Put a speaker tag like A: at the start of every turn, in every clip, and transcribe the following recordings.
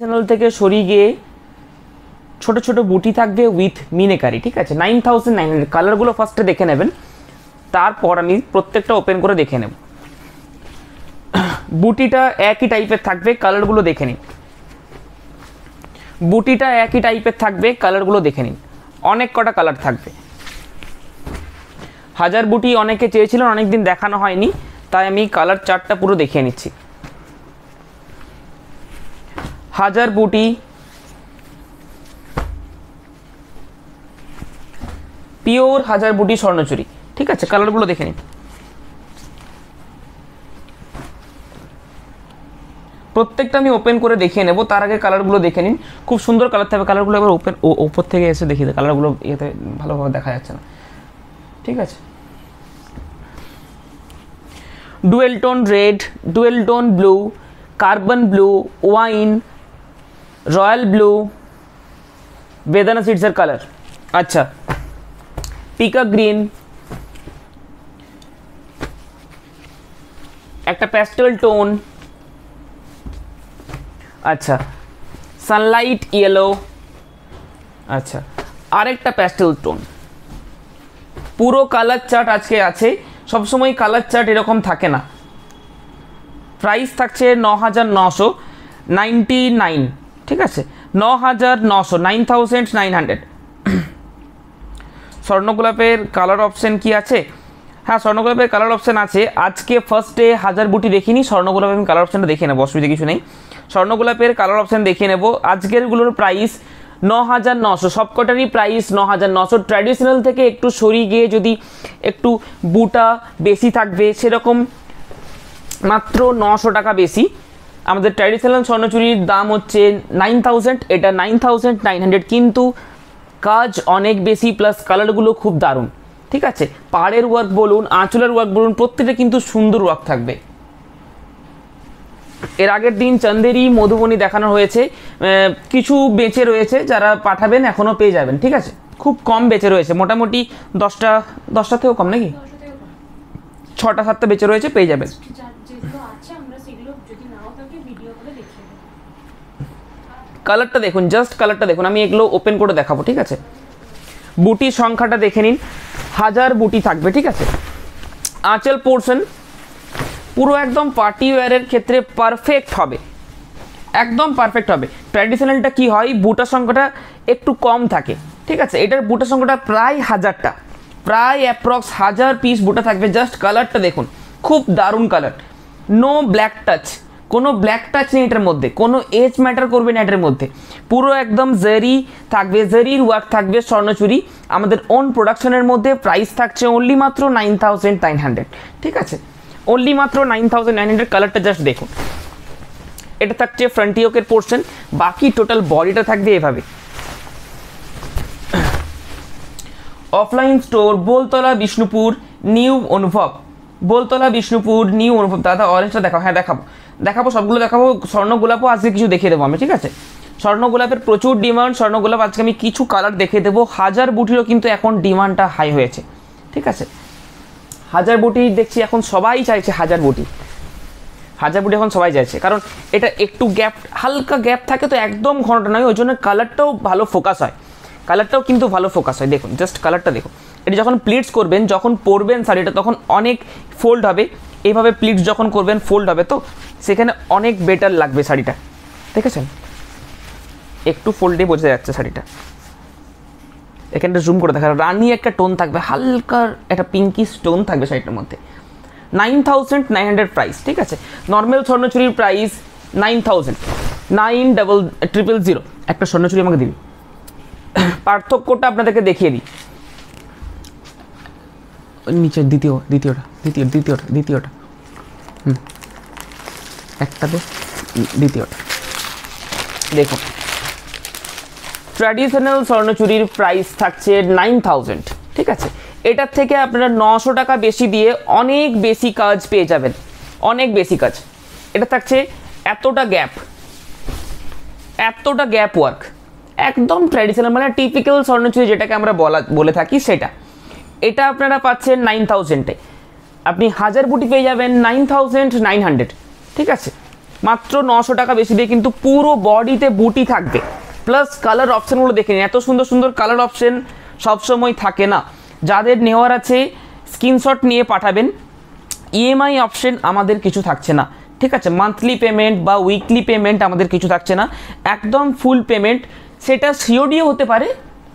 A: Channel থেকে সরিয়ে গিয়ে ছোট ছোট বুটি থাকবে উইথ মিনেকারি, ঠিক আছে। 9900 কালারগুলো ফার্স্টে দেখে নেবেন, তারপর আমি প্রত্যেকটা ওপেন করে দেখে নেব। বুটিটা একই টাইপের থাকবে, কালারগুলো দেখে নিন। বুটিটা একই টাইপের থাকবে, কালারগুলো দেখে নিন। অনেক কটা কালার থাকবে। হাজার বুটি অনেকে চেয়েছিলেন, অনেকদিন দেখানো হয়নি, তাই আমি কালার চার্টটা পুরো দেখিয়ে নিচ্ছি। হাজার বুটি, পিওর হাজার বুটি স্বর্ণচুরি, ঠিক আছে। কালারগুলো দেখে নিন। প্রত্যেকটা আমি ওপেন করে দেখিয়ে নেব, তার আগে কালারগুলো দেখে নিন। খুব সুন্দর কালার থাকবে। কালারগুলো এবার ওপর থেকে এসে দেখিয়ে দেয়, কালারগুলো ইয়েতে ভালোভাবে দেখা যাচ্ছে না, ঠিক আছে। Dual tone red, dual tone blue, carbon blue, wine, royal blue, বেদানা সিডসের কালার, আচ্ছা, পিকা গ্রিন, একটা প্যাস্টেল টোন, আচ্ছা, সানলাইট ইয়েলো, আচ্ছা, আরেকটা প্যাস্টেল টোন। পুরো কালার চার্ট আজকে আছে। সবসময় কালার চার্ট এরকম থাকে না। প্রাইস থাকছে 9999, ঠিক আছে, 9900, 9900। স্বর্ণগোলাপের কালার অপশন কি আছে? হ্যাঁ, স্বর্ণগোলাপের কালার অপশন আছে। আজকে ফার্স্টে হাজার বুটি দেখিনি, স্বর্ণগোলাপের আমি কালার অপশনটা দেখে নেবো, অসুবিধা কিছু নেই। স্বর্ণগোলাপের কালার অপশন দেখে নেব। আজকেরগুলোর প্রাইস 9900, সবকটারই প্রাইস 9900। ট্র্যাডিশনাল থেকে একটু সরিয়ে গিয়ে যদি একটু বুটা বেশি থাকবে, সেরকম মাত্র 900 টাকা বেশি। আমাদের ট্র্যাডিশনাল স্বর্ণচুরির দাম হচ্ছে 9000, এটা 9900, কিন্তু কাজ অনেক বেশি, প্লাস কালারগুলো খুব দারুণ, ঠিক আছে। পাড়ের ওয়ার্ক বলুন, আঁচলের ওয়ার্ক বলুন, প্রত্যেকটা কিন্তু সুন্দর ওয়ার্ক থাকবে। এর আগের দিন চন্দেরি মধুবনী দেখানো হয়েছে, কিছু বেঁচে রয়েছে, যারা পাঠাবেন এখনও পেয়ে যাবেন, ঠিক আছে। খুব কম বেঁচে রয়েছে, মোটামুটি 10টা থেকেও কম, নাকি 6টা 7টা বেঁচে রয়েছে, পেয়ে যাবেন। কালারটা দেখুন, জাস্ট কালারটা দেখুন, আমি এগুলো ওপেন করে দেখাবো, ঠিক আছে। বুটির সংখ্যাটা দেখে নিন, হাজার বুটি থাকবে, ঠিক আছে। আঁচল পোর্শন পুরো একদম পার্টি ওয়্যারের ক্ষেত্রে পারফেক্ট হবে, একদম পারফেক্ট হবে। ট্র্যাডিশনালটা কি হয়, বুটার সংখ্যাটা একটু কম থাকে, ঠিক আছে। এটার বুটার সংখ্যাটা প্রায় 1000টা, প্রায় অ্যাপ্রক্স 1000 পিস বুটা থাকবে। জাস্ট কালারটা দেখুন, খুব দারুণ কালার। নো ব্ল্যাক টাচ, কোনো ব্ল্যাক টাচ নেই এটার মধ্যে, কোনো এজ ম্যাটার করবে না এটার মধ্যে। পুরো একদম জারি থাকবে, জারির ওয়ার্ক থাকবে স্বর্ণচুরি। আমাদের ওন প্রোডাকশনের মধ্যে প্রাইস থাকছে অনলি মাত্র 9900, ঠিক আছে, অনলি মাত্র 9900। কালারটা জাস্ট দেখুন। এটা থাকছে ফ্রন্ট ইয়োকের পোর্শন, বাকি টোটাল বডিটা থাকবে এভাবে। Offline store, Boltala Bishnupur, new অনুভব, বোলতলা বিষ্ণুপুর, নিউ অনুভব। দাদা অরেঞ্জটা দেখাও। হ্যাঁ দেখাবো, সবগুলো দেখাবো। স্বর্ণগোলাপও আজকে কিছু দেখিয়ে দেবো আমি, ঠিক আছে। স্বর্ণগোলাপের প্রচুর ডিমান্ড। স্বর্ণগোলাপ আজকে আমি কিছু কালার দেখিয়ে দেবো। হাজার বুটিরও কিন্তু এখন ডিমান্ডটা হাই হয়েছে, ঠিক আছে। হাজার বুটি দেখছি এখন সবাই চাইছে, হাজার বুটি এখন সবাই চাইছে, কারণ এটা একটু গ্যাপ, হালকা গ্যাপ থাকে তো, একদম ঘনটা নয়, ওই জন্য কালারটাও ভালো ফোকাস হয়, কালারটাও কিন্তু ভালো ফোকাস হয়। দেখুন জাস্ট কালারটা দেখুন। এটা যখন প্লিটস করবেন, যখন পরবেন শাড়িটা, তখন অনেক ফোল্ড হবে। এইভাবে প্লিটস যখন করবেন ফোল্ড হবে, তো সেখানে অনেক বেটার লাগবে শাড়িটা, দেখেছেন। একটু ফোল্ডে বোঝা যাচ্ছে শাড়িটা। এখানটা জুম করে দেখা, রানি একটা টোন থাকবে, হালকা একটা পিঙ্কি টোন থাকবে শাড়িটার মধ্যে। 9900 প্রাইস, ঠিক আছে। নর্মাল স্বর্ণচুরির প্রাইস 9000, 9000। একটা স্বর্ণচুরি আমাকে দিবি, পার্থক্যটা আপনাদেরকে দেখিয়ে দিই। নিচে দ্বিতীয়টা একটা দে, দ্বিতীয়টা দেখুন। ট্র্যাডিশনাল স্বর্ণচুরির প্রাইস থাকছে 9000, ঠিক আছে। এটার থেকে আপনারা 900 টাকা বেশি দিয়ে অনেক বেশি কাজ পেয়ে যাবেন, অনেক বেশি কাজ। এটা থাকছে এতটা গ্যাপ ওয়ার্ক, একদম ট্র্যাডিশনাল, মানে টিপিক্যাল স্বর্ণচুরি যেটাকে আমরা বলে থাকি সেটা। এটা আপনারা পাচ্ছেন 9000-এ। আপনি হাজার বুটি পেয়ে যাবেন 9900, ঠিক আছে। মাত্র 900 টাকা বেশি দিয়ে কিন্তু পুরো বডিতে বুটি থাকবে। প্লাস কালার অপশানগুলো দেখে নিন, এত সুন্দর সুন্দর কালার অপশান সবসময় থাকে না। যাদের নেওয়ার আছে স্ক্রিনশট নিয়ে পাঠাবেন। ইএমআই অপশন আমাদের কিছু থাকছে না, ঠিক আছে? মান্থলি পেমেন্ট বা উইকলি পেমেন্ট আমাদের কিছু থাকছে না, একদম ফুল পেমেন্ট। সেটা সিওডিও হতে পারে,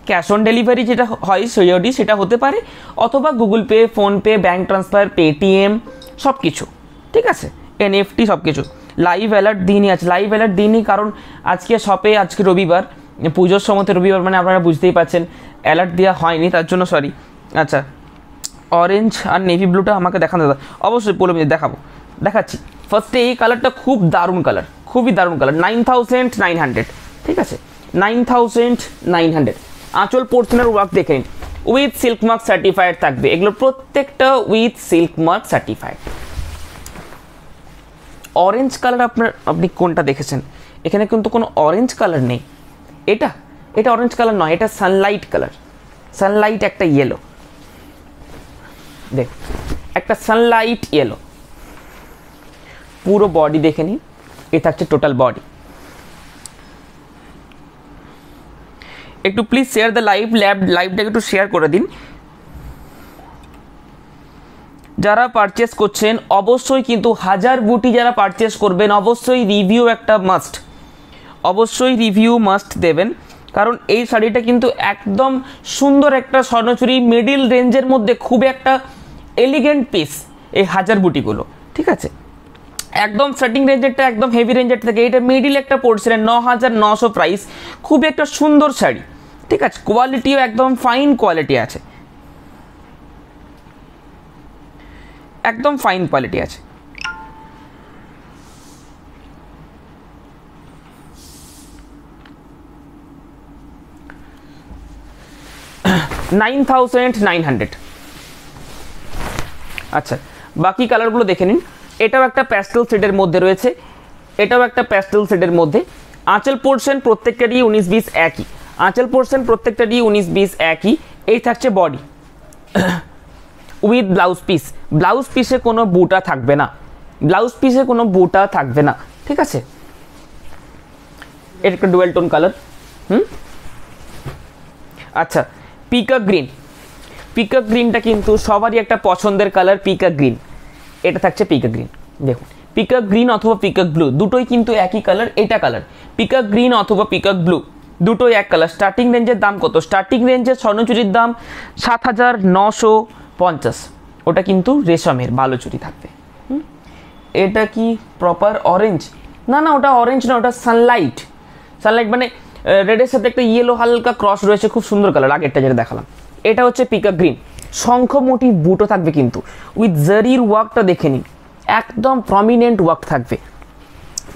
A: ক্যাশ অন ডেলিভারি যেটা হয় সিওডি সেটা হতে পারে, অথবা Google pay, PhonePe, bank transfer, Paytm সব কিছু, ঠিক আছে? এনএফটি সব কিছু। লাইভ অ্যালার্ট দিনই আছে, লাইভ অ্যালার্ট দিনই, কারণ আজকে শপে, আজকে রবিবার, পুজোর সময়তে রবিবার মানে আপনারা বুঝতেই পারছেন অ্যালার্ট দেওয়া হয়নি, তার জন্য সরি। আচ্ছা, অরেঞ্জ আর নেভি ব্লুটা আমাকে দেখানো দাদা, অবশ্যই বলে দেখাচ্ছি। ফার্স্টে এই কালারটা খুব দারুণ কালার, খুবই দারুণ কালার, 9900, ঠিক আছে? 9900। আঁচল পোর্শনের ওয়ার্ক দেখে নিন, উইথ সিল্ক মার্ক সার্টিফাইড থাকবে, এগুলো প্রত্যেকটা with silk mark certified. Orange colour আপনি কোনটা দেখেছেন? এখানে কিন্তু কোনো অরেঞ্জ কালার নেই। এটা অরেঞ্জ কালার নয়, এটা সানলাইট কালার, সানলাইট একটা ইয়েলো, দেখ একটা সানলাইট ইয়েলো। পুরো বডি দেখে নিন, এটা হচ্ছে টোটাল বডি। একটু প্লিজ শেয়ার দ্য লাইভটাকে একটু শেয়ার করে দিন। যারা পারচেস করছেন অবশ্যই কিন্তু 1000 বুটি যারা পারচেস করবেন অবশ্যই রিভিউ একটা মাস্ট, অবশ্যই রিভিউ মাস্ট দেবেন, কারণ এই শাড়িটা কিন্তু একদম সুন্দর একটা স্বর্ণচুরি মিডিল রেঞ্জের মধ্যে খুব একটা এলিগেন্ট পিস এই 1000 বুটিগুলো, ঠিক আছে? একদম স্টার্টিং রেঞ্জেরটা একদম হেভি রেঞ্জের থেকে এটা মিডিল একটা পড়ছে 9900 প্রাইস, খুব একটা সুন্দর শাড়ি, ঠিক আছে? কোয়ালিটিও একদম ফাইন কোয়ালিটি আছে, একদম ফাইন কোয়ালিটি আছে। $9,900। আচ্ছা, বাকি কালারগুলো দেখে নিন। এটাও একটা প্যাস্টেল শেডের মধ্যে রয়েছে, এটাও একটা প্যাস্টেল শেডের মধ্যে। আঁচল পোর্শন প্রত্যেকটারই 19-20 একই, আঁচল পোর্শন প্রত্যেকটারই 19-20 একই। এই থাকছে body with blouse piece, blouse পিসে কোনো বুটা থাকবে না, ব্লাউজ পিসে কোনো বুটা থাকবে না, ঠিক আছে? এর একটা ডুয়েল টোন কালার। আচ্ছা, পিকক গ্রিন, পিকক গ্রিনটা কিন্তু সবারই একটা পছন্দের কালার, পিকক গ্রিন। এটা থাকছে পিকক গ্রিন, দেখুন পিকক গ্রিন অথবা পিকক ব্লু দুটোই কিন্তু একই কালার। এটা কালার পিকক গ্রিন অথবা পিকক ব্লু দুটোই এক কালার। স্টার্টিং রেঞ্জের দাম কত? স্টার্টিং রেঞ্জের স্বর্ণচুরির দাম 7950, ওটা কিন্তু রেশমের ভালো চুরি থাকবে। এটা কি প্রপার অরেঞ্জ? না না, ওটা অরেঞ্জ না, ওটা সানলাইট, সানলাইট মানে রেডের সাথে একটা ইয়েলো হালকা ক্রস রয়েছে, খুব সুন্দর কালার, আগেরটা যেটা দেখালাম। এটা হচ্ছে পিকক গ্রিন, শঙ্খ মোটিভ বুটো থাকবে কিন্তু উইথ জারির ওয়ার্কটা দেখে নিন, একদম প্রমিনেন্ট ওয়ার্ক থাকবে,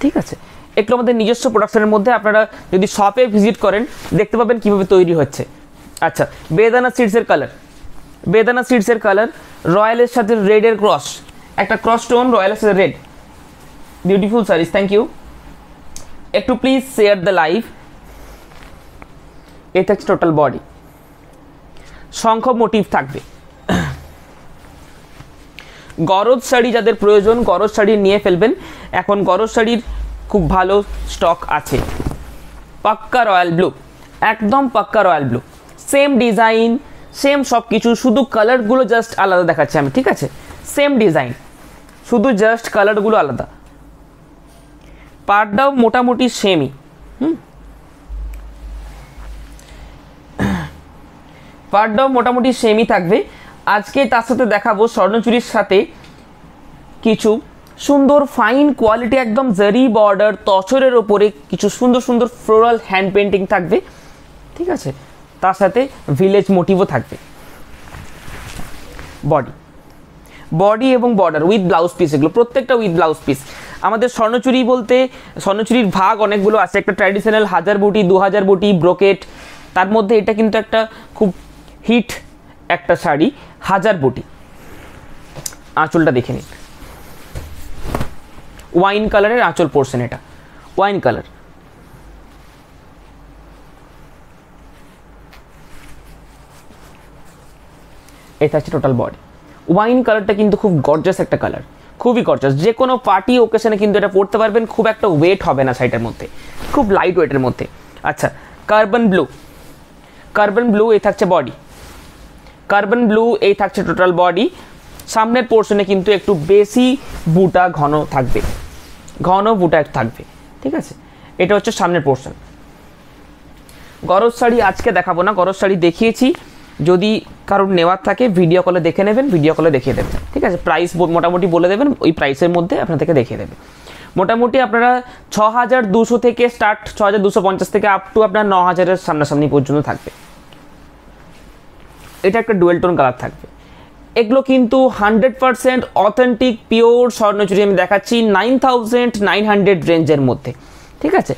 A: ঠিক আছে? একটু আমাদের নিজস্ব প্রোডাকশনের মধ্যে, আপনারা যদি শপে ভিজিট করেন দেখতে পাবেন কীভাবে তৈরি হচ্ছে। আচ্ছা, বেদানা সিডসের কালার, বেদানা সিডসের কালার, রয়্যালের সাথে রেডের ক্রস, একটা ক্রস টোন রয়্যালের সাথে red, beautiful saris, thank you. একটু প্লিজ শেয়ার দ্য লাইভ। এটা হচ্ছে টোটাল বডি, শঙ্খ মোটিভ থাকবে। গরজ শাড়ি যাদের প্রয়োজন গরজ শাড়ি নিয়ে ফেলবেন, এখন গরজ শাড়ির খুব ভালো স্টক আছে। পাক্কা রয়্যাল ব্লু, একদম পাক্কা royal blue, same design same সব কিছু, শুধু কালারগুলো জাস্ট আলাদা দেখাচ্ছি আমি, ঠিক আছে? সেম ডিজাইন, শুধু জাস্ট কালারগুলো আলাদা। পাড়টাও মোটামুটি সেমই, পাড়টাও মোটামুটি সেমই থাকবে। আজকে তার সাথে দেখাবো স্বর্ণচুরির সাথে কিছু সুন্দর ফাইন কোয়ালিটি একদম জারি বর্ডার তসরের ওপরে কিছু সুন্দর সুন্দর ফ্লোরাল হ্যান্ড পেন্টিং থাকবে, ঠিক আছে? তার সাথে ভিলেজ মোটিভও থাকবে। বডি, বডি এবং বর্ডার উইথ ব্লাউজ পিস, এগুলো প্রত্যেকটা উইথ ব্লাউজ পিস। আমাদের স্বর্ণচুরি বলতে স্বর্ণচুরির ভাগ অনেকগুলো আছে, একটা ট্র্যাডিশনাল 1000 বুটি, 2000 বুটি, ব্রোকেট, তার মধ্যে এটা কিন্তু একটা খুব হিট একটা শাড়ি 1000 বুটি। আঁচলটা দেখে নিন, ওয়াইন কালারের আঁচল পোর্শন, এটা ওয়াইন কালার। এটা হচ্ছে টোটাল বডি। ওয়াইন কালারটা কিন্তু খুব গর্জাস একটা কালার, খুবই গর্জাস, যে কোনো পার্টি ওকেশনে কিন্তু এটা পরতে পারবেন, খুব একটা ওয়েট হবে না শাড়িটার মধ্যে, খুব লাইট ওয়েটের মধ্যে। আচ্ছা, কার্বন ব্লু এই থাকছে বডি, কার্বন ব্লু এই থাকছে টোটাল বডি। সামনের পোর্শনে কিন্তু একটু বেশি বুটা ঘন থাকবে, ঘন বুটা থাকবে, ঠিক আছে। এটা হচ্ছে সামনের পোর্শন। গরজ শাড়ি আজকে দেখাবো না, গরজ শাড়ি দেখিয়েছি, যদি কারোর নেওয়ার থাকে ভিডিও কলে দেখে নেবেন, ভিডিও কলে দেখিয়ে দেবেন, ঠিক আছে। প্রাইস মোটামুটি বলে দেবেন, ওই প্রাইসের মধ্যে আপনাদেরকে দেখিয়ে দেবে। মোটামুটি আপনারা 6200 থেকে স্টার্ট, 6250 থেকে আপ টু আপনার 9000-এর সামনাসামনি পর্যন্ত থাকবে। এটা একটা ডুয়েল টোন কালার থাকবে। এগুলো কিন্তু 100% অথেন্টিক পিওর স্বর্ণচুরি আমি দেখাচ্ছি 9900 রেঞ্জের মধ্যে, ঠিক আছে।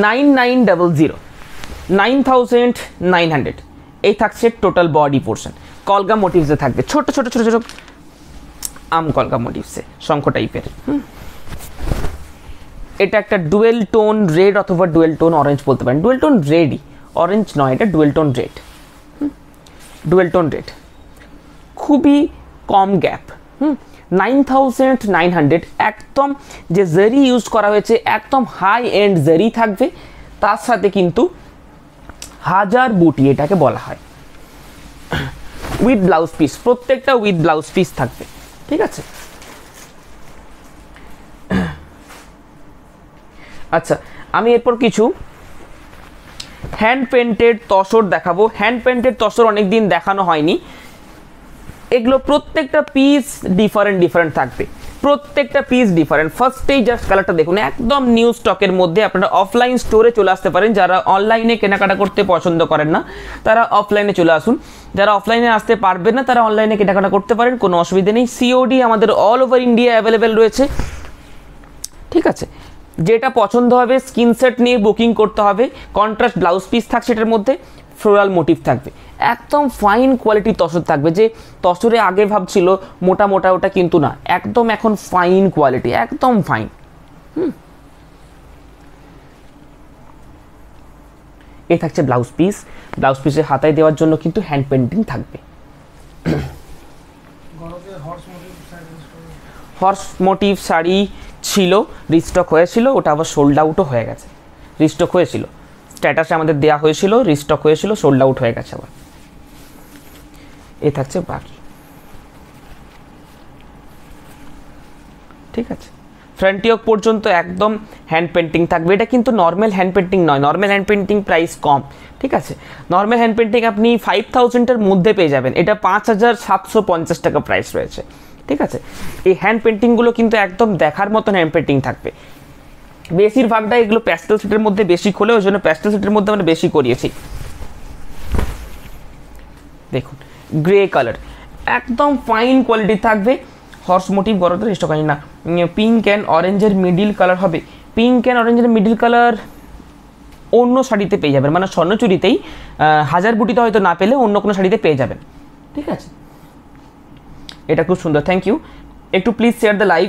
A: 9900 এই থাকছে টোটাল বডি পোর্শন। কলগা মোটিভসে থাকবে, ছোট ছোট ছোট ছোট আম কলগা মোটিভসে, শঙ্খ টাইপের। এটা একটা ডুয়েল টোন রেড অথবা ডুয়েল টোন অরেঞ্জ বলতে পারেন, ডুয়েল টোন রেডই, অরেঞ্জ নয়, এটা dual tone red, dual tone red, খুবই কম গ্যাপ। 9900 একদম যে জারি ইউজ করা হয়েছে একদম হাই এন্ড জারি থাকবে, তার সাথে কিন্তু হাজার বুটি এটাকে বলা হয়, উইথ ব্লাউজ পিস, প্রত্যেকটা উইথ ব্লাউজ পিস থাকবে, ঠিক আছে। আচ্ছা, আমি এরপর কিছু হ্যান্ড পেন্টেড তসর দেখাবো। হ্যান্ড পেন্টেড তসর অনেকদিন দেখানো হয়নি। এগুলো প্রত্যেকটা পিস ডিফারেন্ট থাকবে, প্রত্যেকটা পিস ডিফারেন্ট। ফার্স্টেই জাস্ট কালারটা দেখুন, একদম নিউ স্টকের মধ্যে। আপনারা অফলাইন স্টোরে চলে আসতে পারেন, যারা অনলাইনে কেনাকাটা করতে পছন্দ করেন না তারা অফলাইনে চলে আসুন, যারা অফলাইনে আসতে পারবেন না তারা অনলাইনে কেনাকাটা করতে পারেন, কোনো অসুবিধা নেই। সিওডি আমাদের অল ওভার ইন্ডিয়া অ্যাভেলেবেল রয়েছে, ঠিক আছে। যেটা পছন্দ হবে স্ক্রিনশট নিয়ে বুকিং করতে হবে। কন্ট্রাস্ট ব্লাউজ পিস থাকছে, এটার মধ্যে ফ্লোরাল মোটিভ থাকবে, একদম ফাইন কোয়ালিটির তসর থাকবে। যে তসরে আগে ভাবছিল মোটা মোটা, ওটা কিন্তু না, একদম এখন ফাইন কোয়ালিটি, একদম ফাইন। এই থাকছে ব্লাউজ পিস, ব্লাউজ পিসের হাতায় দেওয়ার জন্য কিন্তু হ্যান্ড পেন্টিং থাকবে। হর্স মোটিভ শাড়ি ছিল, রিস্টক হয়েছিল, ওটা আবার সোল্ড আউটও হয়ে গেছে। রিস্টক হয়েছিল, স্ট্যাটাসে আমাদের দেওয়া হয়েছিল, রিস্টক হয়েছিল, সোল্ড আউট হয়ে গেছে আবার। এ থাকছে বাকি, ঠিক আছে। ফ্রন্টিওক পর্যন্ত একদম হ্যান্ড পেন্টিং থাকবে। এটা কিন্তু নর্মাল হ্যান্ড পেন্টিং নয়, নর্মাল হ্যান্ড পেন্টিং প্রাইস কম, ঠিক আছে। নর্মাল হ্যান্ড পেন্টিং আপনি 5000-এর মধ্যে পেয়ে যাবেন, এটা 5750 টাকা প্রাইস রয়েছে, ঠিক আছে। এই হ্যান্ড পেন্টিংগুলো কিন্তু একদম দেখার মতন হ্যান্ড পেন্টিং থাকবে। বেশিরভাগটা এগুলো প্যাস্টেল সেটের মধ্যে বেশি খোলে, ওই জন্য প্যাস্টেল সেটের মধ্যে আমরা বেশি করিয়েছি। দেখুন গ্রে কালার, একদম ফাইন কোয়ালিটি থাকবে। হর্স মোটিভ গরমটা স্টক হয় না। পিঙ্ক অ্যান্ড অরেঞ্জের মিডিল কালার হবে, পিঙ্ক অ্যান্ড অরেঞ্জের মিডিল কালার অন্য শাড়িতে পেয়ে যাবেন, মানে স্বর্ণচুরিতেই, হাজার বুটিতে হয়তো না পেলে অন্য কোনো শাড়িতে পেয়ে যাবেন, ঠিক আছে। এটা খুব সুন্দর, থ্যাংক ইউ। একটু প্লিজ শেয়ার দ্য লাইভ।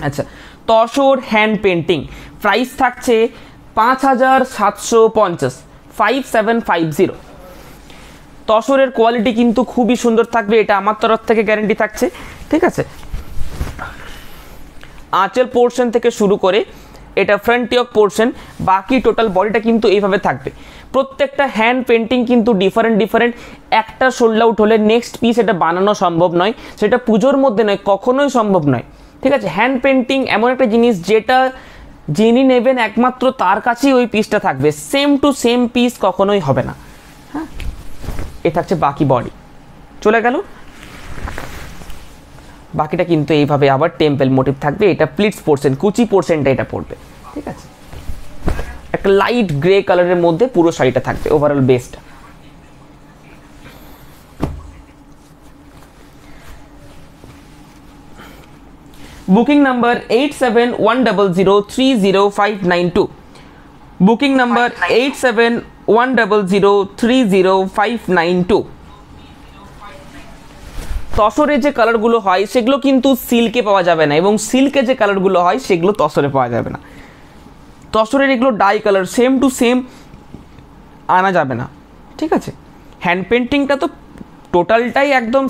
A: আচ্ছা, তসর হ্যান্ড পেন্টিং প্রাইস থাকছে 5750, 5750। তসরের কোয়ালিটি কিন্তু খুবই সুন্দর থাকবে, এটা আমার তরফ থেকে গ্যারেন্টি থাকছে, ঠিক আছে। আঁচল পোর্শন থেকে শুরু করে এটা ফ্রন্টিওক পোর্শন, বাকি টোটাল বডিটা কিন্তু এইভাবে থাকবে। প্রত্যেকটা হ্যান্ড পেন্টিং কিন্তু ডিফারেন্ট। একটা সোল্ড আউট হলে নেক্সট পিস এটা বানানো সম্ভব নয়, সেটা পুজোর মধ্যে নয়, কখনোই সম্ভব নয়, ঠিক আছে। হ্যান্ড পেন্টিং এমন একটা জিনিস যেটা যিনি নেবেন একমাত্র তার কাছেই ওই পিসটা থাকবে, সেম টু সেম পিস কখনোই হবে না। হ্যাঁ, এ থাকছে বাকি বডি, চলে গেল। বাকিটা কিন্তু এইভাবে আবার টেম্পল মোটিভ থাকবে, এটা প্লিটস পোর্শন, কুচি পোর্শনটা এটা পড়বে, ঠিক আছে। একটা লাইট গ্রে কালারের মধ্যে পুরো শাড়িটা থাকবে, overall best. Booking number 8710030592, booking number 8710030592। তসরে যে কালারগুলো হয় সেগুলো কিন্তু সিল্কে পাওয়া যাবে না, এবং সিল্কে যে কালারগুলো হয় সেগুলো তসরে পাওয়া যাবে না। তসরের এগুলো die colour, same to same আনা যাবে না, ঠিক আছে। হ্যান্ড পেন্টিংটা তো টোটালটাই একদম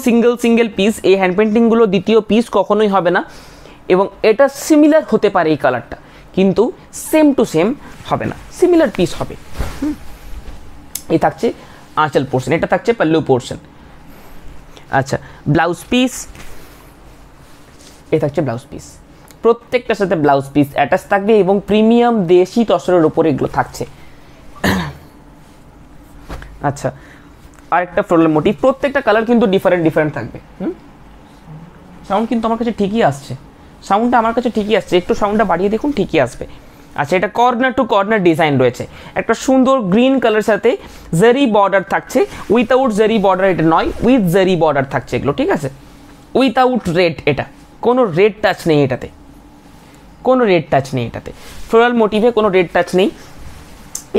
A: সিঙ্গেল পিস। এই হ্যান্ড পেন্টিংগুলো দ্বিতীয় পিস কখনোই হবে না, এবং এটা সিমিলার হতে পারে এই কালারটা, কিন্তু সেম টু সেম হবে না, সিমিলার পিস হবে। এই থাকছে আঁচল পোর্শন, এটা থাকছে পাল্লু পোর্শন। আচ্ছা, ব্লাউজ পিস, এই থাকছে ব্লাউজ পিস, প্রত্যেকটার সাথে ব্লাউজ পিস অ্যাটাচ থাকবে এবং প্রিমিয়াম দেশি তসরের উপরে এগুলো থাকছে। আচ্ছা, আরেকটা ফ্লোরাল মোটিভ, প্রত্যেকটা কালার কিন্তু ডিফারেন্ট থাকবে। সাউন্ড কিন্তু আমার কাছে ঠিকই আসছে, সাউন্ডটা আমার কাছে ঠিকই আসছে, একটু সাউন্ডটা বাড়িয়ে দেখুন, ঠিকই আসবে। আচ্ছা, এটা কর্নার টু কর্নার ডিজাইন রয়েছে, একটা সুন্দর গ্রিন কালার সাথে জারি বর্ডার থাকছে, উইথাউট জারি বর্ডার এটা নয়, উইথ জারি বর্ডার থাকছে এগুলো, ঠিক আছে, উইথাউট রেড, এটা কোনো রেড টাচ নেই এটাতে, কোনো রেড টাচ নেই এটাতে, ফ্লোরাল মোটিভে কোনো রেড টাচ নেই,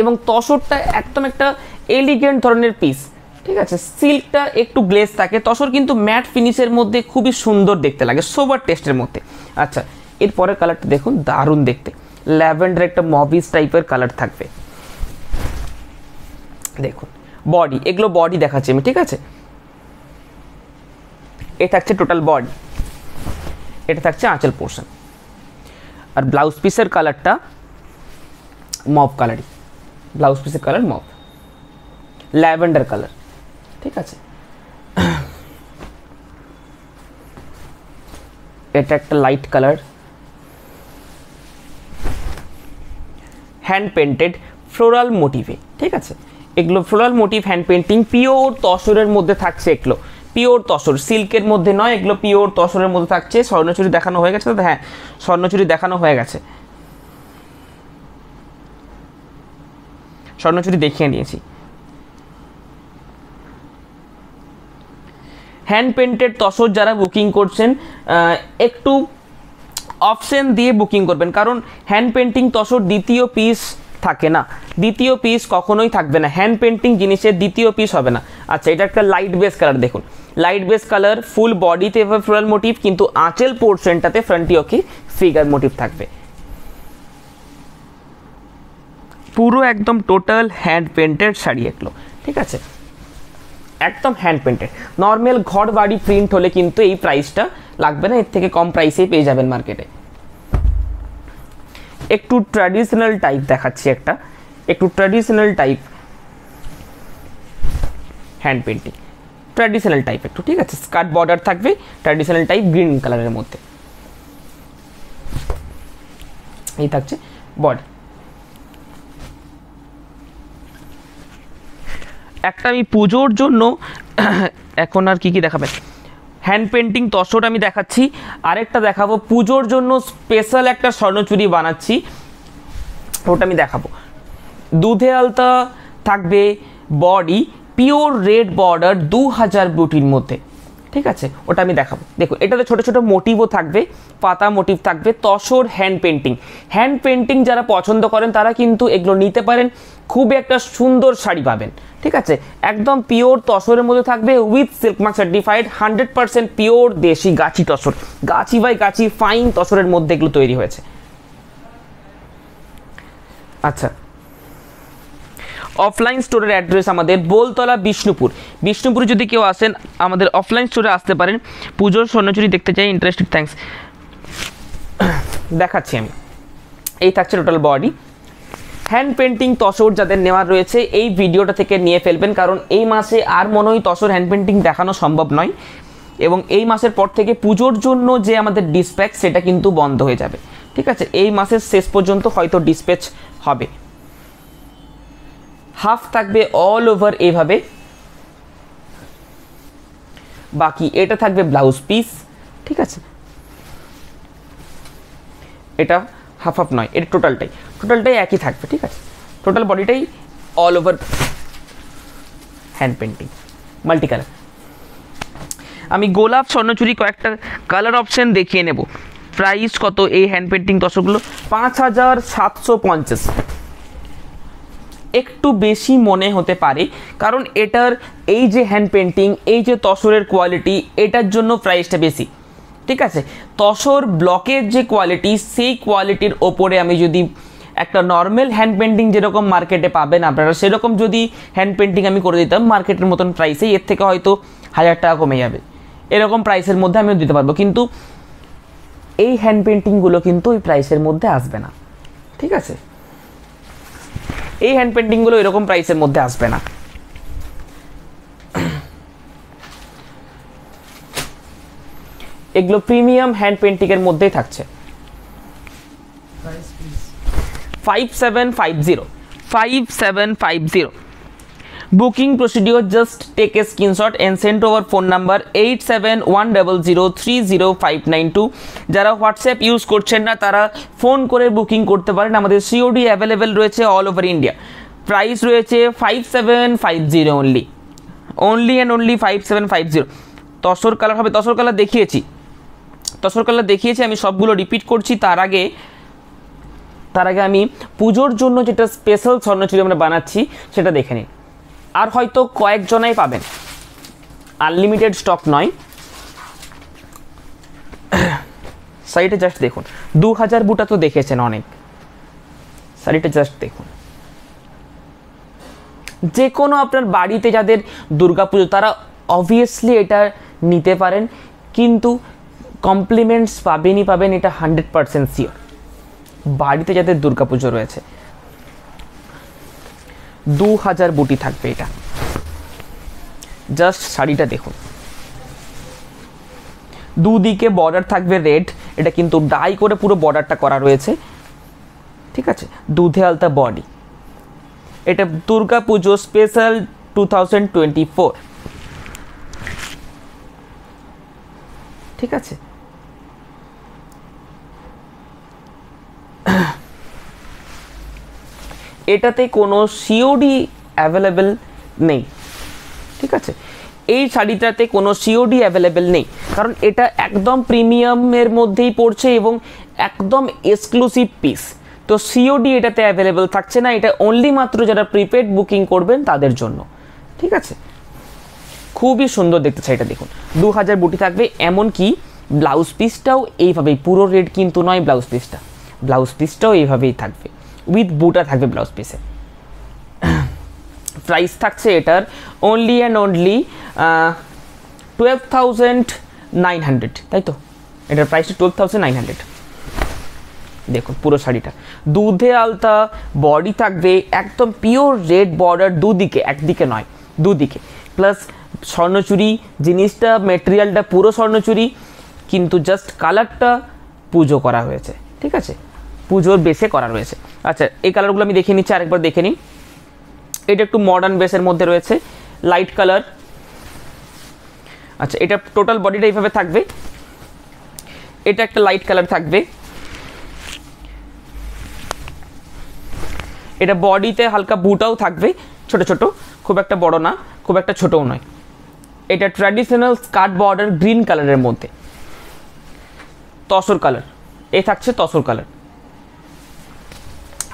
A: এবং তসরটা একদম একটা এলিগেন্ট ধরনের পিস, ঠিক আছে, সিল্কটা একটু গ্লেজ থাকে, তসর কিন্তু ম্যাট ফিনিশের মধ্যে খুবই সুন্দর দেখতে লাগে, সোবার টেস্টের মধ্যে। আচ্ছা, এরপরের কালারটা দেখুন, দারুণ দেখতে, ল্যাভেন্ডার একটা মভিস টাইপের কালার থাকবে। দেখুন বডি, এগুলো বডি দেখাচ্ছি আমি, ঠিক আছে, এ থাকছে টোটাল বডি, এটা থাকছে আঁচল পোর্শন, আর ব্লাউজ পিসের কালারটা মভ কালারই, ব্লাউজ পিসের কালার মভ, ল্যাভেন্ডার কালার, ঠিক আছে। এটা একটা light colour, hand painted floral মোটিভে, ঠিক আছে, এগুলো floral motif hand painting, pure তসরের মধ্যে থাকছে, এগুলো পিওর তসর, সিল্কের মধ্যে নয়, এগুলো পিওর তসরের মধ্যে থাকছে। স্বর্ণচুরি দেখানো হয়ে গেছে দাদা? হ্যাঁ, স্বর্ণচুরি দেখানো হয়ে গেছে, স্বর্ণচুরি দেখিয়ে নিয়েছি। হ্যান্ড পেন্টেড তসর যারা বুকিং করছেন একটু অপশন দিয়ে বুকিং করবেন, কারণ হ্যান্ড পেন্টিং তসর দ্বিতীয় পিস থাকে না, দ্বিতীয় পিস কখনোই থাকবে না, হ্যান্ড পেন্টিং জিনিসের দ্বিতীয় পিস হবে না। আচ্ছা, এটা একটা লাইট বেস কালার, দেখুন লাইট বেস কালার, ফুল বডিতে ফ্লোরাল মোটিভ, কিন্তু আঁচল পোর্শনটাতে ফ্রন্টিওকে ফিগার মোটিভ থাকবে, পুরো একদম টোটাল হ্যান্ড পেন্টেড শাড়ি এগুলো, ঠিক আছে, একদম হ্যান্ড পেন্টেড। নর্মাল ঘর বাড়ি প্রিন্ট হলে কিন্তু এই প্রাইসটা লাগবে না, এর থেকে কম প্রাইসেই পেয়ে যাবেন মার্কেটে। একটু ট্র্যাডিশনাল টাইপ দেখাচ্ছি, একটা একটু traditional type hand painting, traditional type একটু, ঠিক আছে, স্কার্ট বর্ডার থাকবে, ট্র্যাডিশনাল টাইপ গ্রিন কালারের মধ্যে, এই থাকছে বর্ডার। একটা আমি পুজোর জন্য এখন আর কি দেখাবেন, হ্যান্ড পেন্টিং তসর আমি দেখাচ্ছি, আরেকটা দেখাবো পুজোর জন্য স্পেশাল একটা স্বর্ণচুরি বানাচ্ছি, ওটা আমি দেখাবো। দুধে আলতা থাকবে, বডি পিওর রেড বর্ডার 2000 বুটির মধ্যে, ঠিক আছে, ওটা আমি দেখাবো। দেখুন এটাতে ছোটো ছোটো মোটিভও থাকবে, পাতা মোটিভ থাকবে, tussar hand painting. Hand painting যারা পছন্দ করেন তারা কিন্তু এগুলো নিতে পারেন, খুবই একটা সুন্দর শাড়ি পাবেন, ঠিক আছে, একদম পিওর তসরের মধ্যে থাকবে, with silk mark certified, 100% pure দেশি গাছি তসর, গাছি বাই গাছি ফাইন তসরের মধ্যে এগুলো তৈরি হয়েছে। আচ্ছা, অফলাইন স্টোরের অ্যাড্রেস আমাদের বোলতলা বিষ্ণুপুর, বিষ্ণুপুরে যদি কেউ আসেন আমাদের অফলাইন স্টোরে আসতে পারেন, পুজোর স্বর্ণচুরি দেখতে চাই, ইন্টারেস্টেড, থ্যাঙ্কস। দেখাচ্ছি আমি, এই থাকছে total body. Hand painting tussar যাদের নেওয়ার রয়েছে এই ভিডিওটা থেকে নিয়ে ফেলবেন, কারণ এই মাসে আর মনে হয় তসর হ্যান্ড পেন্টিং দেখানো সম্ভব নয়, এবং এই মাসের পর থেকে পুজোর জন্য যে আমাদের ডিসপ্যাচ সেটা কিন্তু বন্ধ হয়ে যাবে, ঠিক আছে, এই মাসের শেষ পর্যন্ত হয়তো ডিসপ্যাচ হবে। হাফ থাকবে অল ওভার এইভাবে, বাকি এটা থাকবে ব্লাউজ পিস, ঠিক আছে, এটা হাফ হাফ নয়, এটা টোটালটাই একই থাকবে, ঠিক আছে, টোটাল বডিটাই all over hand painting multi colour. আমি গোলাপ স্বর্ণচুরি কয়েকটা কালার অপশন দেখিয়ে নেব। প্রাইস কত এই হ্যান্ড পেন্টিং তসরগুলো? 5750। একটু বেশি মনে হতে পারে, কারণ এটার এই যে হ্যান্ড পেন্টিং, এই যে তসরের কোয়ালিটি, এটার জন্য প্রাইসটা বেশি, ঠিক আছে। তসর ব্লকের যে কোয়ালিটি, সেই কোয়ালিটির ওপরে আমি যদি একটা নর্মাল হ্যান্ড পেন্টিং যেরকম মার্কেটে পাবেন আপনারা, সেরকম যদি হ্যান্ড পেন্টিং আমি করে দিতাম মার্কেটের মতন প্রাইসে, এর থেকে হয়তো 1000 টাকা কমে যাবে, এরকম প্রাইসের মধ্যে আমিও দিতে পারবো, কিন্তু এই হ্যান্ড পেন্টিংগুলো কিন্তু ওই প্রাইসের মধ্যে আসবে না। ঠিক আছে, এই হ্যান্ড পেন্টিংগুলো এরকম প্রাইসের মধ্যে আসবে না। এগুলো প্রিমিয়াম হ্যান্ড পেন্টিংয়ের মধ্যেই থাকছে। 5750 booking procedure, just take a screenshot and send over phone number 8710030592। যারা হোয়াটসঅ্যাপ ইউজ করছেন না তারা ফোন করে বুকিং করতে পারেন, আমাদের সিওডি অ্যাভেলেবেল রয়েছে অল ওভার ইন্ডিয়া। প্রাইস রয়েছে 5750 only and only 5750। Tussar colour হবে, তসর কালার দেখিয়েছি, আমি সবগুলো রিপিট করছি। তার আগে আমি পুজোর জন্য যেটা স্পেশাল স্বর্ণচুরি আমরা বানাচ্ছি সেটা দেখে নিন। আর হয়তো কয়েকজনাই পাবেন, আনলিমিটেড স্টক নয়। শাড়িটা জাস্ট দেখুন, 2000 বুটা তো দেখেছেন অনেক, শাড়িটা জাস্ট দেখুন। যে কোনো আপনার বাড়িতে যাদের দুর্গাপুজো তারা অবভিয়াসলি এটা নিতে পারেন, কিন্তু কমপ্লিমেন্টস পাবেন, এটা 100% শিওর। বাড়িতে যাদের দুর্গাপুজো রয়েছে 2000 বুটি থাকবে এটা। জাস্ট শাড়িটা দেখুন, দুদিকে বর্ডার থাকবে রেড, এটা কিন্তু ডাই করে পুরো বর্ডারটা করা রয়েছে। ঠিক আছে, দুধে আলতা বডি, এটা দুর্গাপুজো স্পেশাল 2024। ঠিক আছে, এটাতে কোনো সিওডি অ্যাভেলেবেল নেই। ঠিক আছে, এই শাড়িটাতে কোনো সিওডি অ্যাভেলেবেল নেই, কারণ এটা একদম প্রিমিয়ামের মধ্যেই পড়ছে এবং একদম এক্সক্লুসিভ পিস। তো সিওডি এটাতে অ্যাভেলেবেল থাকছে না, এটা অনলি মাত্র যারা প্রিপেড বুকিং করবেন তাদের জন্য। ঠিক আছে, খুবই সুন্দর দেখতে শাড়িটা দেখুন, 2000 বুটি থাকবে। এমনকি ব্লাউজ পিসটাও এইভাবেই, পুরো রেড কিন্তু নয় ব্লাউজ পিসটাও এইভাবেই থাকবে, উইথ বুটা থাকবে ব্লাউজ পিসে। প্রাইস থাকছে এটার অনলি অ্যান্ড অনলি 12,900, তাই তো? এটার প্রাইসটা 12,900। দেখুন পুরো শাড়িটা দুধে আলতা বডি থাকবে, একদম পিওর রেড বর্ডার দুদিকে, একদিকে নয় দুদিকে, প্লাস স্বর্ণচুরি জিনিসটা, মেটেরিয়ালটা পুরো স্বর্ণচুরি, কিন্তু জাস্ট কালারটা পুজো করা হয়েছে। ঠিক আছে, পুজোর বেসে করা রয়েছে। আচ্ছা, এই কালারগুলো আমি দেখে নিচ্ছি, আরেকবার দেখে নিন। এটা একটু মডার্ন বেসের মধ্যে রয়েছে, লাইট কালার। আচ্ছা, এটা টোটাল বডিটা এইভাবে থাকবে, এটা একটা লাইট কালার থাকবে, এটা বডিতে হালকা বুটাও থাকবে, ছোট ছোট, খুব একটা বড় না, খুব একটা ছোটও নয়। এটা ট্র্যাডিশনাল স্কার্ট বর্ডার গ্রিন কালারের মধ্যে, তসর কালার, এ থাকছে তসর কালার।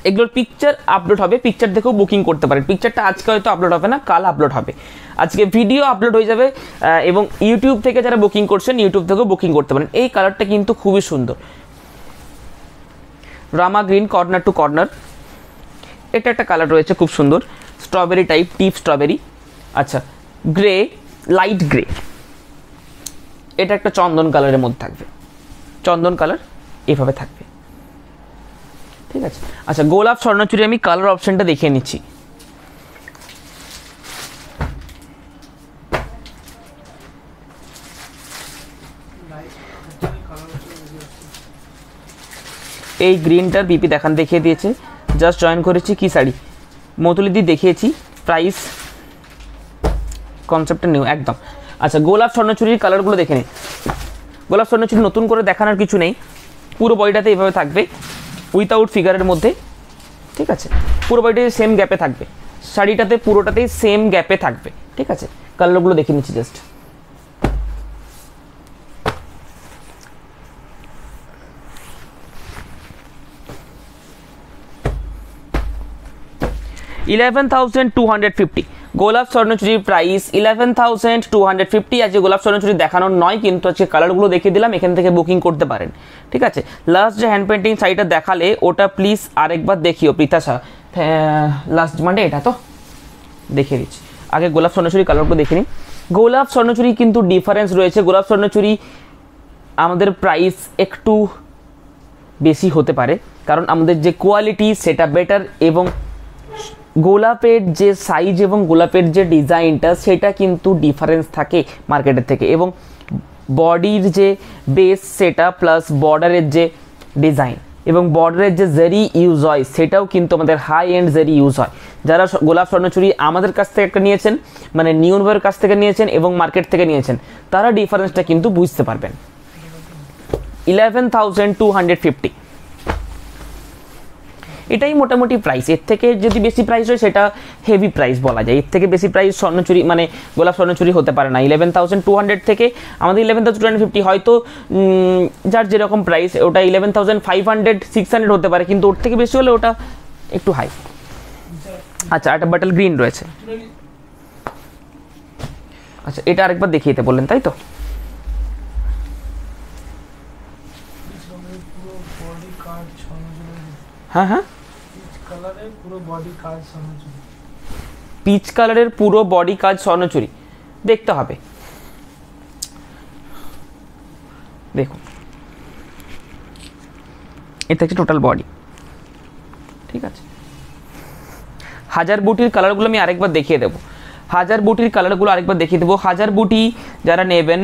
A: এগুলোর পিকচার আপলোড হবে, পিকচার দেখেও বুকিং করতে পারেন। পিকচারটা আজকে হয়তো আপলোড হবে না, কাল আপলোড হবে। আজকে ভিডিও আপলোড হয়ে যাবে, এবং ইউটিউব থেকে যারা বুকিং করছেন ইউটিউব থেকেও বুকিং করতে পারেন। এই কালারটা কিন্তু খুবই সুন্দর, রামা গ্রিন কর্নার টু কর্নার। এটা একটা কালার রয়েছে খুব সুন্দর, স্ট্রবেরি টাইপ, ডিপ স্ট্রবেরি। আচ্ছা, গ্রে, লাইট গ্রে। এটা একটা চন্দন কালারের মধ্যে থাকবে, চন্দন কালার এভাবে থাকবে। ঠিক আছে, আচ্ছা, গোলাপ স্বর্ণচুরি আমি কালার অপশনটা দেখিয়ে নিচ্ছি। এই গ্রিনটার বিপি দেখিয়ে দিয়েছে, জাস্ট জয়েন করেছি। কি শাড়ি মতুলিদি দেখিয়েছি, প্রাইস কনসেপ্টটা নিউ একদম। আচ্ছা, গোলাপ স্বর্ণচুরির কালারগুলো দেখে নিই। গোলাপ স্বর্ণচুরি নতুন করে দেখানোর কিছু নেই, পুরো বডিটাতে এইভাবে থাকবে, উইথাউট ফিগারের মধ্যে। ঠিক আছে, পুরো বডিটাতে সেম গ্যাপে থাকবে, শাড়িটাতে পুরোটাতেই সেম গ্যাপে থাকবে। ঠিক আছে, কালারগুলো দেখে নিচ্ছি জাস্ট। $11,250 গোলাপ স্বর্ণচুরির প্রাইস 11,250। আজকে গোলাপ স্বর্ণচুরি দেখানোর নয়, কিন্তু আজকে কালারগুলো দেখিয়ে দিলাম, এখান থেকে বুকিং করতে পারেন। ঠিক আছে, লাস্ট যে হ্যান্ড পেন্টিং শাড়িটা দেখালে ওটা প্লিজ আরেকবার দেখিও প্রীতাশা। লাস্ট মানে এটা তো দেখিয়ে দিচ্ছি। আগে গোলাপ স্বর্ণচুরি কালারগুলো দেখে নিন। গোলাপ স্বর্ণচুরি কিন্তু ডিফারেন্স রয়েছে। গোলাপ স্বর্ণচুরি আমাদের প্রাইস একটু বেশি হতে পারে, কারণ আমাদের যে কোয়ালিটি সেটা বেটার, এবং গোলাপের যে সাইজ এবং গোলাপের যে ডিজাইনটা সেটা কিন্তু ডিফারেন্স থাকে মার্কেটের থেকে, এবং বডির যে বেস সেটা প্লাস বর্ডারের যে ডিজাইন এবং বর্ডারের যে জারি ইউজ হয় সেটাও কিন্তু আমাদের হাই এন্ড জারি ইউজ হয়। যারা গোলাপ স্বর্ণচুরি আমাদের কাছ থেকে একটা নিয়েছেন, মানে নিউ উনভের কাছ থেকে নিয়েছেন এবং মার্কেট থেকে নিয়েছেন, তারা ডিফারেন্সটা কিন্তু বুঝতে পারবেন। 11,250 এটাই মোটামুটি প্রাইস। এর থেকে যদি বেশি প্রাইস হয় সেটা হেভি প্রাইস বলা যায়। এর থেকে বেশি প্রাইস স্বর্ণচুরি মানে গোলাপ স্বর্ণচুরি হতে পারে না। 11,200 থেকে আমাদের 11,250 হয়তো যার যেরকম প্রাইস, ওটা 11,500 600 হতে পারে, কিন্তু ওর থেকে বেশি হলে ওটা একটু হাই। আচ্ছা, একটা বাটল গ্রিন রয়েছে। আচ্ছা, এটা আরেকবার দেখিয়ে দিতে বললেন তাই তো? হ্যাঁ হ্যাঁ, পিচ কালারের পুরো বডি কাজ স্বর্ণচুরি দেখতে হবে। দেখুন, এটা হচ্ছে টোটাল বডি। ঠিক আছে, হাজার বুটির কালারগুলো আমি আরেকবার দেখিয়ে দেবো। হাজার বুটির কালারগুলো আরেকবার দেখিয়ে দেবো। হাজার বুটি যারা নেবেন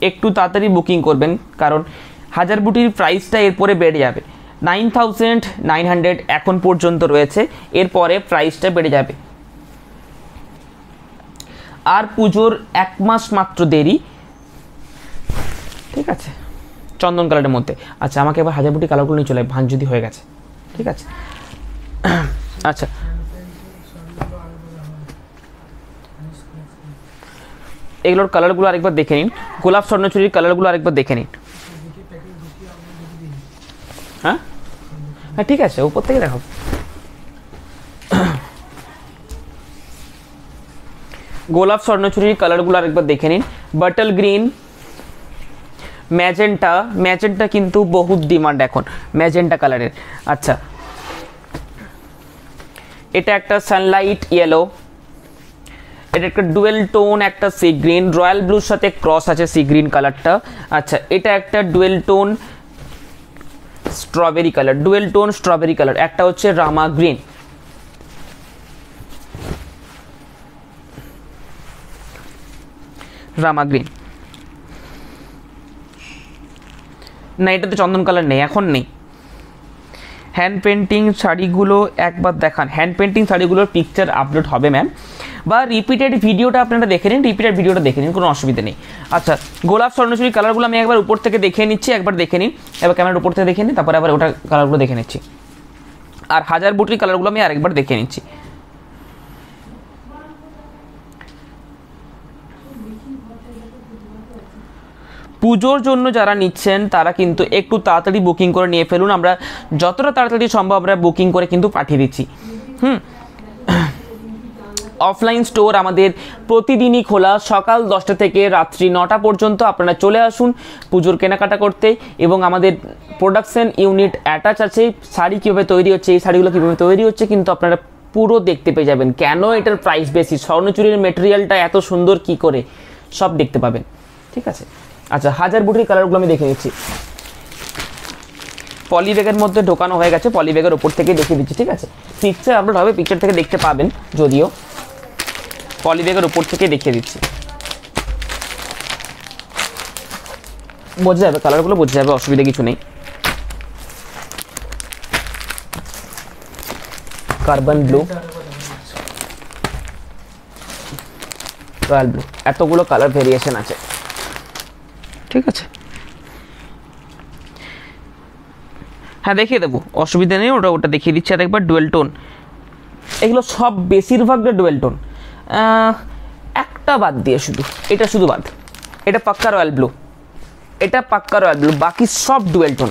A: একটু তাড়াতাড়ি বুকিং করবেন, কারণ হাজার বুটির প্রাইসটা এরপরে বেড়ে যাবে। 9,900 এখন পর্যন্ত রয়েছে, এরপরে প্রাইসটা বেড়ে যাবে। আর পুজোর 1 মাস মাত্র দেরি। ঠিক আছে, চন্দন কালারের মধ্যে। আচ্ছা, আমাকে এবার হাজার বুটি কালারগুলো নিয়ে চলে, ভান যদি হয়ে গেছে। ঠিক আছে, আচ্ছা এগুলোর কালারগুলো আরেকবার দেখে নিন। গোলাপ স্বর্ণচুরির কালারগুলো আরেকবার দেখে নিন। হ্যাঁ হ্যাঁ, ঠিক আছে, উপর থেকে দেখো। গোলাপ স্বর্ণচুরির কালারগুলো আরেকবার দেখে নিন। Bottle green, magenta. ম্যাজেন্টা কিন্তু বহুত ডিমান্ড এখন ম্যাজেন্টা কালারের। আচ্ছা, এটা একটা সানলাইট ইয়েলো, এটা একটা ডুয়েল টোন, একটা সি গ্রিন, রয়্যাল ব্লুর সাথে ক্রস আছে সি গ্রিন কালারটা। আচ্ছা, এটা একটা dual tone strawberry colour, dual tone strawberry colour. একটা হচ্ছে রামা গ্রিন। রামা গ্রিন না, এটাতে চন্দন কালার নেই, এখন নেই। হ্যান্ড পেন্টিং শাড়িগুলো একবার দেখান। হ্যান্ড পেন্টিং শাড়িগুলোর পিকচার আপলোড হবে ম্যাম, বা রিপিটেড ভিডিওটা আপনারা দেখে নিন, রিপিটেড ভিডিওটা দেখে নিন, কোনো অসুবিধা নেই। আচ্ছা, গোলাপ স্বর্ণচুরি কালারগুলো আমি একবার উপর থেকে দেখে নিচ্ছি, একবার দেখে নিন, এবার ক্যামেরার উপর থেকে দেখে নিন, তারপরে আবার ওটা কালারগুলো দেখে নিচ্ছি। আর হাজার বুটির কালারগুলো আমি আরেকবার দেখে নিচ্ছি। পুজোর জন্য যারা নিচ্ছেন তারা কিন্তু একটু তাড়াতাড়ি বুকিং করে নিয়ে ফেলুন। আমরা যতটা তাড়াতাড়ি সম্ভব আমরা বুকিং করে কিন্তু পাঠিয়ে দিচ্ছি। অফলাইন স্টোর আমাদের প্রতিদিনই খোলা, সকাল 10টা থেকে রাত্রি 9টা পর্যন্ত। আপনারা চলে আসুন পুজোর কেনাকাটা করতে, এবং আমাদের প্রোডাকশন ইউনিট অ্যাটাচ আছে। শাড়ি কীভাবে তৈরি হচ্ছে, এই শাড়িগুলো কীভাবে তৈরি হচ্ছে কিন্তু আপনারা পুরো দেখতে পেয়ে যাবেন। কেন এটার প্রাইস বেশি, স্বর্ণচুরির মেটেরিয়ালটা এত সুন্দর কি করে, সব দেখতে পাবেন। ঠিক আছে, আচ্ছা, হাজার বুটির কালারগুলো আমি দেখে নিচ্ছি। পলি ব্যাগের মধ্যে ঢোকানো হয়ে গেছে, পলি ব্যাগের ওপর থেকে দেখিয়ে দিচ্ছি। ঠিক আছে, পিকচার আপলোড হবে, পিকচার থেকে দেখতে পাবেন, যদিও পলি ব্যাগের ওপর থেকে দেখিয়ে দিচ্ছি। বোঝা যাবে, কালারগুলো বোঝা যাবে, অসুবিধা কিছু নেই। কার্বন ব্লু, রয়্যাল ব্লু, এতগুলো কালার ভেরিয়েশন আছে। ঠিক আছে, হ্যাঁ দেখিয়ে দেবো, অসুবিধা নেই, ওটা দেখিয়ে দিচ্ছি আরেকবার। ডুয়েল টোন, এগুলো সব বেশিরভাগটা ডুয়েল টোন, একটা বাদ দিয়ে, এটা শুধু বাদ, এটা পাক্কা রয়্যাল ব্লু, এটা পাক্কা রয়্যাল ব্লু, বাকি সব ডুয়েল টোন,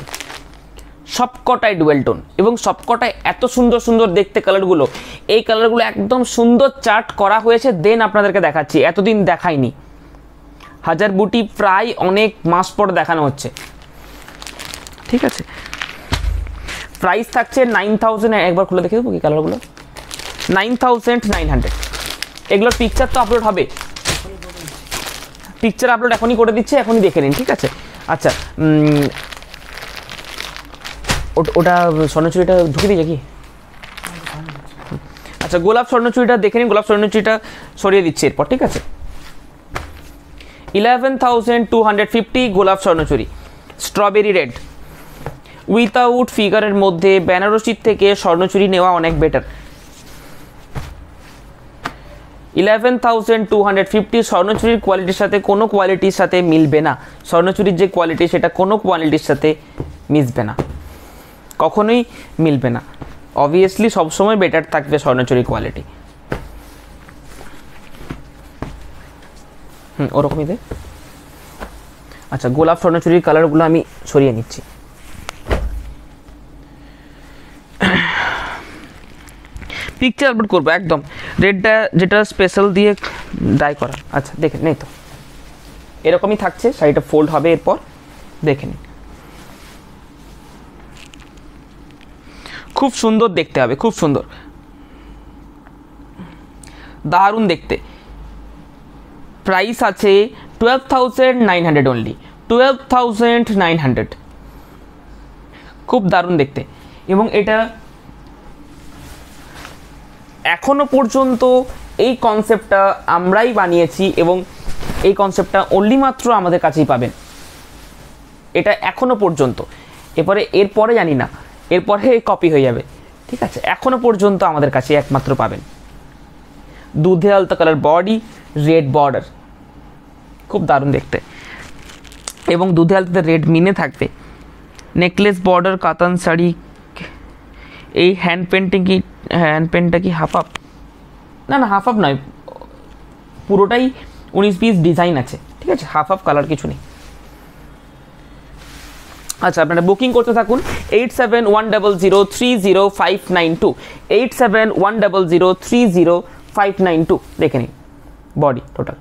A: সবকটাই ডুয়েল টোন এবং সবকটাই এত সুন্দর সুন্দর দেখতে কালারগুলো। এই কালারগুলো একদম সুন্দর চার্ট করা হয়েছে, দেন আপনাদেরকে দেখাচ্ছি, এতদিন দেখাইনি। হাজার বুটি প্রায় অনেক মাস পর দেখানো হচ্ছে, ঠিক আছে। প্রাইস থাকছে 9000, একবার খুলে দেখে দেবো কি কালারগুলো, 9900। এগুলোর পিকচার তো আপলোড হবে, পিকচার আপলোড এখনই করে দিচ্ছে, এখনই দেখে নিন, ঠিক আছে। আচ্ছা ওটা স্বর্ণচুরিটা ঢুকে দিয়েছে কি? আচ্ছা গোলাপ স্বর্ণচুরিটা দেখে নিন, গোলাপ স্বর্ণচুরিটা সরিয়ে দিচ্ছে এরপর, ঠিক আছে। 11250 গোলাপ স্বর্ণচুরি, স্ট্রবেরি রেড উইথাউট ফিগারের মধ্যে বেনারসির থেকে স্বর্ণচুরি নেওয়া অনেক বেটার। 11250 স্বর্ণচুরির কোয়ালিটির সাথে কোনো কোয়ালিটির সাথে মিলবে না। স্বর্ণচুরির যে কোয়ালিটি সেটা কোনো কোয়ালিটির সাথে মিশবে না, কখনোই মিলবে না। অবভিয়াসলি সবসময় বেটার থাকবে স্বর্ণচুরির কোয়ালিটি। ওরকমই দে। আচ্ছা গোলাপ স্বর্ণচুরির কালারগুলো আমি সরিয়ে নিচ্ছি। পিকচার আপলোড করবো একদম, রেডটা যেটা স্পেশাল দিয়ে ডাই করা। আচ্ছা দেখে নেই তো, এরকমই থাকছে, শাড়িটা ফোল্ড হবে এরপর, দেখে নিন। খুব সুন্দর দেখতে হবে, খুব সুন্দর, দারুণ দেখতে। প্রাইস আছে 12900 অনলি, 12900। খুব দারুণ দেখতে। এবং এটা এখনো পর্যন্ত এই কনসেপ্টটা আমরাই বানিয়েছি এবং এই কনসেপ্টটা অনলি মাত্র আমাদের কাছেই পাবেন, এটা এখনো পর্যন্ত। এরপরে জানি না, এরপরে কপি হয়ে যাবে, ঠিক আছে। এখনো পর্যন্ত আমাদের কাছে একমাত্র পাবেন। দুধে আলতা কালার বডি, রেড বর্ডার, খুব দারুণ দেখতে। এবং দুধে আলতাতে রেড মিনে থাকবে। নেকলেস বর্ডার কাতান শাড়ি। এই হ্যান্ড পেন্টটা কি হাফ আপ? না না হাফ আপ নয়, পুরোটাই 19 পিস ডিজাইন আছে, ঠিক আছে, হাফ আপ কালার কিছু নেই। আচ্ছা আপনারা বুকিং করতে থাকুন 8710030592, 8710030592। দেখে নিন বডি টোটাল,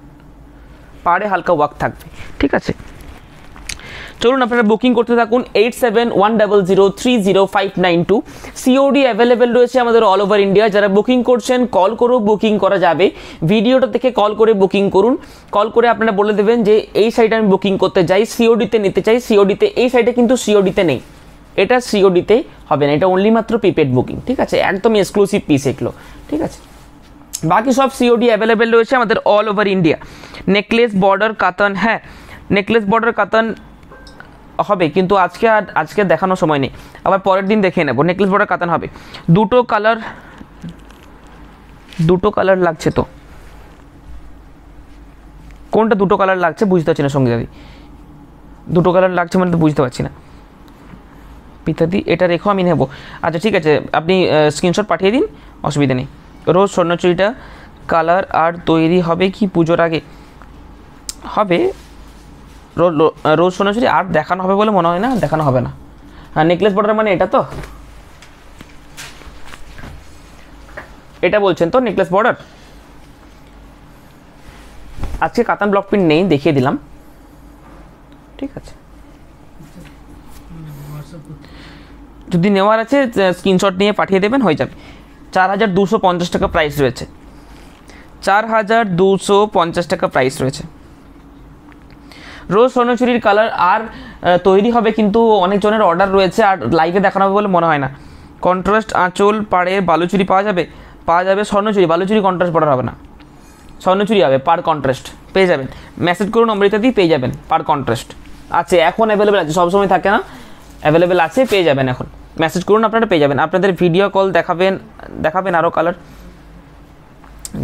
A: পাড়ে হালকা ওয়ার্ক থাকবে, ঠিক আছে। চলুন আপনারা বুকিং করতে থাকুন 8710030592। সিওডি অ্যাভেলেবেল রয়েছে আমাদের অল ওভার ইন্ডিয়া। যারা বুকিং করছেন কল করেও বুকিং করা যাবে, ভিডিওটা থেকে কল করে বুকিং করুন। কল করে আপনারা বলে দেবেন যে এই সাইটে আমি বুকিং করতে চাই, সিওডিতে নিতে চাই, সিওডিতে। এই সাইটে কিন্তু সিওডিতে নেই, এটা সিওডিতে হবে না, এটা অনলি মাত্র প্রিপেড বুকিং, ঠিক আছে, একদম এক্সক্লুসিভ পিস এগুলো, ঠিক আছে। বাকি সব সিওডি অ্যাভেলেবেল রয়েছে আমাদের all over India. Necklace border কাতান, হ্যাঁ নেকলেস বর্ডার কাতান হবে, কিন্তু আজকে দেখানোর সময় নেই, আবার পরের দিন দেখে নেব। নেকলেস বর্ডার কাতান হবে। দুটো কালার লাগছে তো, কোনটা দুটো কালার লাগছে বুঝতে পারছি না সঙ্গীতাদি, দুটো কালার লাগছে মানে তো বুঝতে পারছি না। পিতাদি এটা রেখো, আমি নেব। আচ্ছা ঠিক আছে, আপনি স্ক্রিনশট পাঠিয়ে দিন, অসুবিধা নেই। রোজ স্বর্ণচুরিটা কালার আর তৈরি হবে কি পুজোর আগে? হবে, রোজ স্বর্ণচুরি আর দেখানো হবে বলে মনে হয় না, দেখানো হবে না। হ্যাঁ নেকলেস বর্ডার মানে এটা তো, এটা বলছেন তো নেকলেস বর্ডার। আজকে কাতান ব্লক প্রিন্ট নেই, দেখিয়ে দিলাম, ঠিক আছে। যদি নেওয়ার আছে স্ক্রিনশট নিয়ে পাঠিয়ে দেবেন, হয়ে যাবে। 4250 টাকা প্রাইস রয়েছে, 4250 টাকা প্রাইস রয়েছে। রোজ স্বর্ণচুরির কালার আর তৈরি হবে, কিন্তু অনেকজনের অর্ডার রয়েছে আর লাইভে দেখানো হবে বলে মনে হয় না। কন্ট্রাস্ট আঁচল পাড়ে বালুচুরি পাওয়া যাবে? পাওয়া যাবে। স্বর্ণচুরি, বালুচুরি কন্ট্রাস্ট বর্ডার হবে না, স্বর্ণচুরি হবে পার কন্ট্রাস্ট, পেয়ে যাবেন। মেসেজ করুন অমৃতা দি, পেয়ে যাবেন পার কন্ট্রাস্ট আছে, এখন অ্যাভেলেবেল আছে, সবসময় থাকে না, অ্যাভেলেবেল আছে, পেয়ে যাবেন। এখন মেসেজ করুন, আপনারা পেয়ে যাবেন। আপনাদের ভিডিও কল দেখাবেন আরও কালার।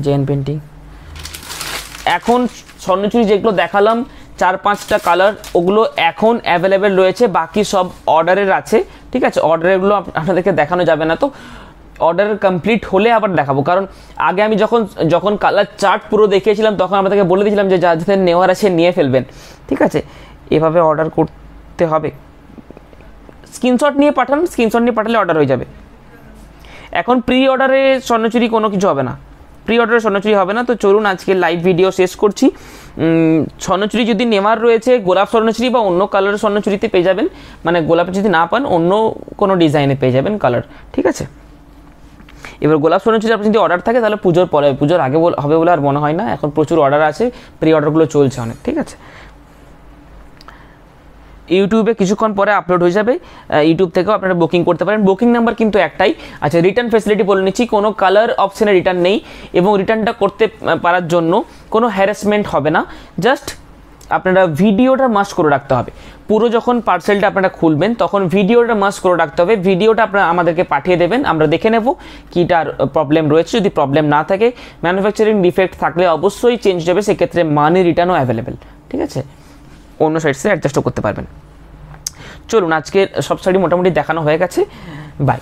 A: জেন পেন্টিং, এখন স্বর্ণচুরি যেগুলো দেখালাম 4-5টা কালার, ওগুলো এখন অ্যাভেলেবেল রয়েছে, বাকি সব অর্ডারের আছে, ঠিক আছে। অর্ডারেরগুলো আপনাদেরকে দেখানো যাবে না, তো অর্ডার কমপ্লিট হলে আবার দেখাবো। কারণ আগে আমি যখন কালার চার্ট পুরো দেখিয়েছিলাম তখন আপনাদেরকে বলে দিয়েছিলাম যে যাদের নেওয়ার আছে নিয়ে ফেলবেন, ঠিক আছে। এভাবে অর্ডার করতে হবে, স্ক্রিনশট নিয়ে পাঠান, স্ক্রিনশট নিয়ে পাঠালে অর্ডার হয়ে যাবে। এখন প্রি অর্ডারে স্বর্ণচুরি কোনো কিছু হবে না, প্রি অর্ডারে স্বর্ণচুরি হবে না। তো চলুন আজকে লাইভ ভিডিও শেষ করছি। স্বর্ণচুরি যদি নেওয়ার রয়েছে গোলাপ স্বর্ণচুরি বা অন্য কালারের স্বর্ণচুরিতে পেয়ে যাবেন, মানে গোলাপে যদি না পান অন্য কোনো ডিজাইনে পেয়ে যাবেন কালার, ঠিক আছে। এবার গোলাপ স্বর্ণচুরি আপনার যদি অর্ডার থাকে তাহলে পুজোর পরে, পুজোর আগে হবে বলে আর মনে হয় না, এখন প্রচুর অর্ডার আছে, প্রি অর্ডারগুলো চলছে অনেক, ঠিক আছে। ইউটিউবে কিছুক্ষণ পরে আপলোড হয়ে যাবে, ইউটিউব থেকেও আপনারা বুকিং করতে পারেন। বুকিং নাম্বার কিন্তু একটাই। আচ্ছা, রিটার্ন ফেসিলিটি বলে নিচ্ছি, কোনো কালার অপশানে রিটার্ন নেই এবং রিটার্নটা করতে পারার জন্য কোনো হ্যারাসমেন্ট হবে না। জাস্ট আপনারা ভিডিওটা মাস্ট করে রাখতে হবে। পুরো যখন পার্সেলটা আপনারা খুলবেন তখন ভিডিওটা মাস্ট করে রাখতে হবে। ভিডিওটা আপনারা আমাদেরকে পাঠিয়ে দেবেন, আমরা দেখে নেব কীটার প্রবলেম রয়েছে। যদি প্রবলেম না থাকে, ম্যানুফ্যাকচারিং ডিফেক্ট থাকলে অবশ্যই চেঞ্জ হবে, সেক্ষেত্রে মানি রিটার্নও অ্যাভেলেবেল, ঠিক আছে। অন্য সাইডসে অ্যাডজাস্টও করতে পারবেন। চলুন আজকে সব শাড়ি মোটামুটি দেখানো হয়ে গেছে, বাই।